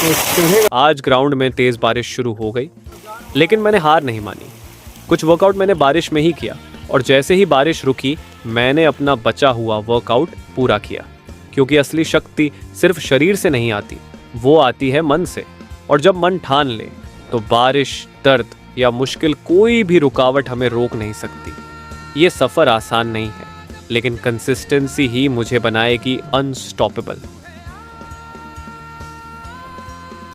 आज ग्राउंड में तेज बारिश शुरू हो गई, लेकिन मैंने हार नहीं मानी। कुछ वर्कआउट मैंने बारिश में ही किया और जैसे ही बारिश रुकी मैंने अपना बचा हुआ वर्कआउट पूरा किया, क्योंकि असली शक्ति सिर्फ शरीर से नहीं आती, वो आती है मन से। और जब मन ठान ले तो बारिश, दर्द या मुश्किल कोई भी रुकावट हमें रोक नहीं सकती। ये सफ़र आसान नहीं है, लेकिन कंसिस्टेंसी ही मुझे बनाएगी अनस्टॉपेबल।